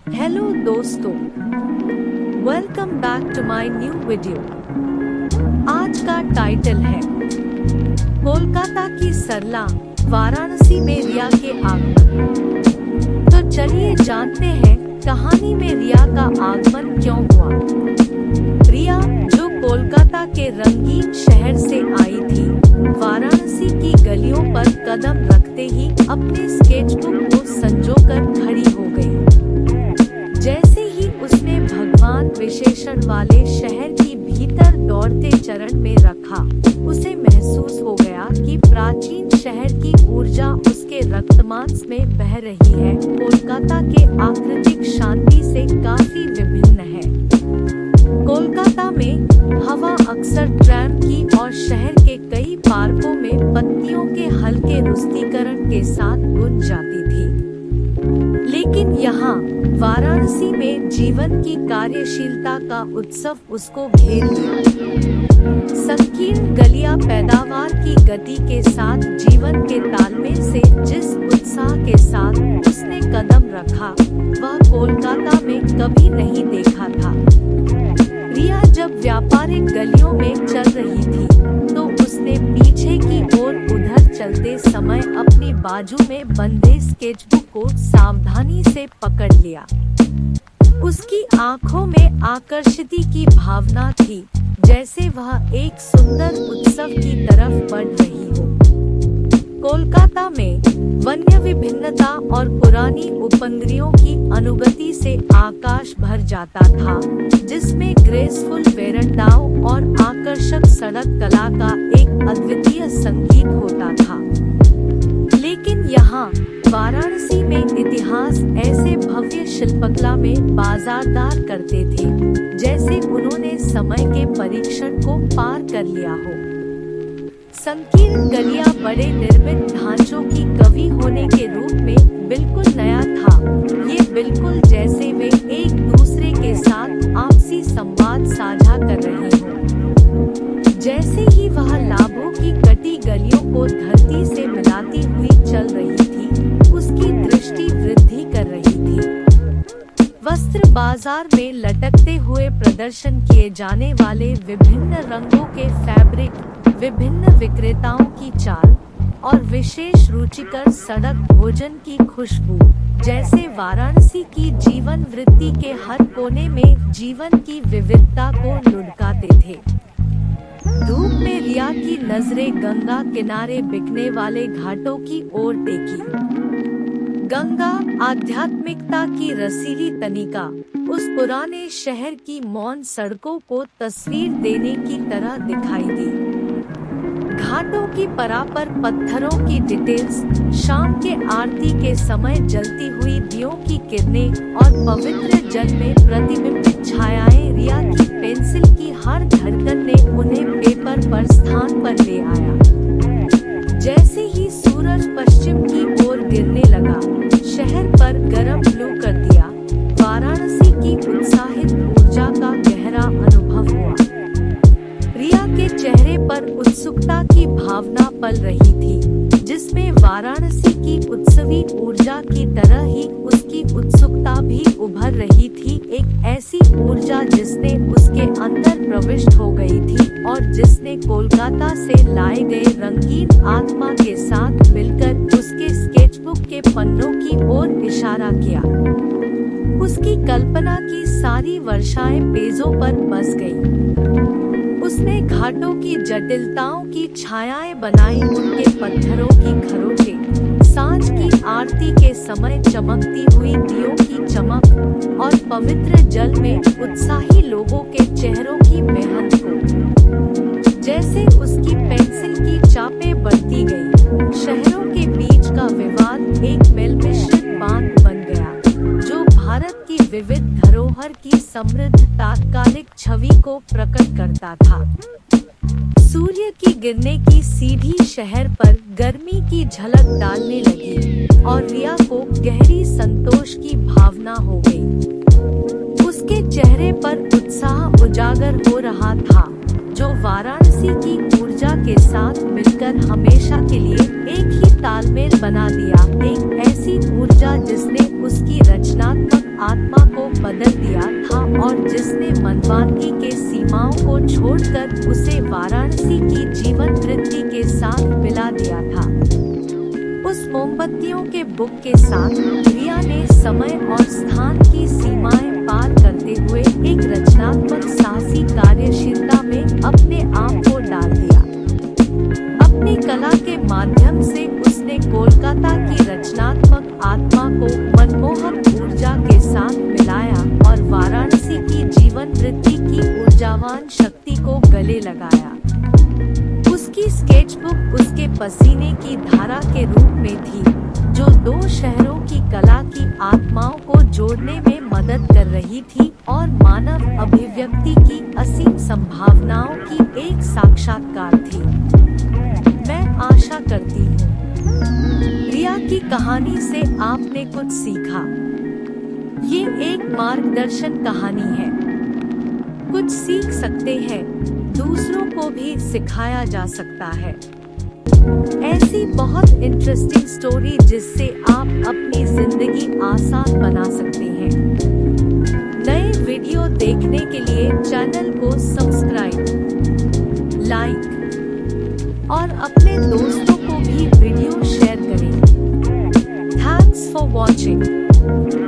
Hello दोस्तों, welcome back to my new video. आज का टाइटल है कोलकाता की सरला, वाराणसी में रिया के आगमन। तो चलिए जानते हैं कहानी में रिया का आगमन क्यों हुआ। रिया, जो कोलकाता के रंगीन शहर से आई थी, वाराणसी की गलियों पर कदम रखते ही अपने स्केचबुक को संजोकर खड़ी हो गई। जैसे ही उसने भगवान विशेषण वाले शहर की भीतर दौड़ते चरण में रखा, उसे महसूस हो गया कि प्राचीन शहर की ऊर्जा उसके रक्तमांस में बह रही है। कोलकाता के आकृतिक शांति से काफी विभिन्न है। कोलकाता में हवा अक्सर ट्रैम की और शहर के कई पार्कों में पत्तियों के हल्के रुस्तीकरण के साथ गूंज जाती थी, लेकिन यहाँ वाराणसी में जीवन की कार्यशीलता का उत्सव उसको घेर लिया। संकीर्ण गलियां पैदावार की गति के साथ जीवन के तालमेल से जिस उत्साह के साथ उसने कदम रखा, वह कोलकाता में कभी नहीं देखा था। रिया जब व्यापारिक गलियों में चल रही थी, तो उसने पीछे की ओर उधर चलते समय अपनी बाजू में बंधे स्केचबुक को सावधानी से पकड़ लिया। उसकी आंखों में आकर्षिति की भावना थी, जैसे वह एक सुंदर उत्सव की तरफ बढ़ रही हो। कोलकाता में वन्य विभिन्नता और पुरानी उपनगरियों की अनुगति से आकाश भर जाता था, जिसमें ग्रेसफुल वेरंडाओं और आकर्षक सड़क कला का एक अद्वितीय संगीत होता था। लेकिन यहाँ वाराणसी में इतिहास ऐसे भव्य शिल्पकला में बाजारदार करते थे, जैसे उन्होंने समय के परीक्षण को पार कर लिया हो। संकीर्ण गलियां बड़े निर्मित ढांचों की कवि होने के रूप में बिल्कुल नया था। ये बिल्कुल जैसे वे एक दूसरे के साथ आपसी संवाद साझा कर रहे हों। जैसे ही वह लाभों की कटी गलियों को धरती से मिलाती हुई चल रही थी, उसकी दृष्टि वृद्धि कर रही थी। वस्त्र बाजार में लटकते हुए प्रदर्शन किए जाने वाले विभिन्न रंगों के फैब्रिक, विभिन्न विक्रेताओं की चाल और विशेष रुचिकर सड़क भोजन की खुशबू, जैसे वाराणसी की जीवन वृत्ति के हर कोने में जीवन की विविधता को लुढ़काते थे। धूप में रिया की नजरें गंगा किनारे बिकने वाले घाटों की ओर टेकी। गंगा, आध्यात्मिकता की रसीली तनिका, उस पुराने शहर की मौन सड़कों को तस्वीर देने की तरह दिखाई दी। घाटों की परापर पत्थरों की डिटेल्स, शाम के आरती के समय जलती हुई दियों की किरणें और पवित्र जल में प्रतिबिंबित छायाएं, रिया की पेंसिल की हर धड़कन ने उन्हें पेपर पर स्थान पर ले आया। जैसे ही सूरज पश्चिम की ओर गिरने लगा, शहर पर गरम ग्लो कर दिया। वाराणसी की उत्साहित ऊर्जा का गहरा अनुभव हुआ। रिया के चेहरे पर उत्सुकता की भावना पल रही थी, जिसमें वाराणसी की उत्सवी ऊर्जा की तरह ही उसकी उत्सुकता भी उभर रही थी। एक ऐसी ऊर्जा जिसने उसके अंदर प्रविष्ट हो गई थी और जिसने कोलकाता से लाए गए रंगीन आत्मा के साथ मिलकर उसके स्केचबुक के पन्नों की ओर इशारा किया। उसकी कल्पना की सारी वर्षाएं पेजों पर बस गईं। उसने घाटों की जटिलताओं की छायाएं बनाई, उनके पत्थरों की खरोंचें, सांझ की आरती के समय चमकती हुई दियों की चमक और पवित्र जल में उत्साही लोगों के चेहरों की मेहनत को। जैसे उसकी पेंसिल की चापें बढ़ती गईं, शहरों के बीच का विवाद एक मेल मिश्रित बांध बन गया, जो भारत की विविध धरोहर की समृद्ध तात्कालिक छवि को प्रकट करता था। सूर्य की गिरने की सीधी शहर पर गर्मी की झलक डालने लगी और रिया को गहरी संतोष की भावना हो गई। उसके चेहरे पर उत्साह उजागर हो रहा था, जो वाराणसी की ऊर्जा के साथ मिलकर हमेशा के लिए एक ही तालमेल बना दिया। एक ऐसी ऊर्जा जिसने उसकी रचनात्मक आत्मा को बदल दिया था और जिसने मनवांगी के सीमाओं को छोड़कर उसे वाराणसी की जीवन वृत्ति के साथ मिला दिया था। उस मोमबत्तियों के बुक के साथ रिया ने समय और स्थान की सीमाएं पार करते हुए एक रचनात्मक साहसी कार्यशीलता में अपने आप को डाल दिया। अपनी कला के माध्यम से उसने कोलकाता की रचनात्मक आत्मा को मनमोहक ऊर्जा के साथ मिलाया और वाराणसी की जीवन वृत्ति की ऊर्जावान शक्ति को गले लगाया। उसकी स्केचबुक उसके पसीने की धारा के रूप में थी, जो दो शहरों की कला की आत्माओं को जोड़ने में मदद कर रही थी और मानव अभिव्यक्ति की असीम संभावनाओं की एक साक्षात्कार थी। मैं आशा करती हूँ रिया की कहानी से आपने कुछ सीखा। ये एक मार्गदर्शन कहानी है, कुछ सीख सकते हैं, दूसरों को भी सिखाया जा सकता है। ऐसी बहुत इंटरेस्टिंग स्टोरी जिससे आप अपनी जिंदगी आसान बना सकते हैं। नए वीडियो देखने के लिए चैनल को सब्सक्राइब, लाइक और अपने दोस्तों को भी वीडियो शेयर करें। Thanks for watching.